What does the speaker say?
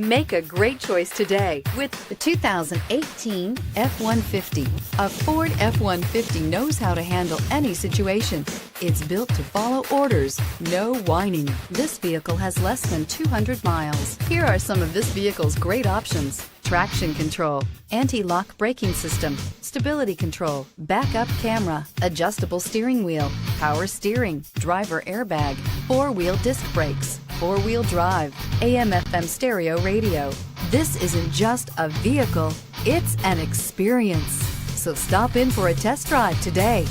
Make a great choice today with the 2018 F-150. A Ford F-150 knows how to handle any situation. It's built to follow orders, no whining. This vehicle has less than 200 miles. Here are some of this vehicle's great options: traction control, anti-lock braking system, stability control, backup camera, adjustable steering wheel, power steering, driver airbag, four-wheel disc brakes, four-wheel drive, AM/FM stereo radio. This isn't just a vehicle, it's an experience. So stop in for a test drive today.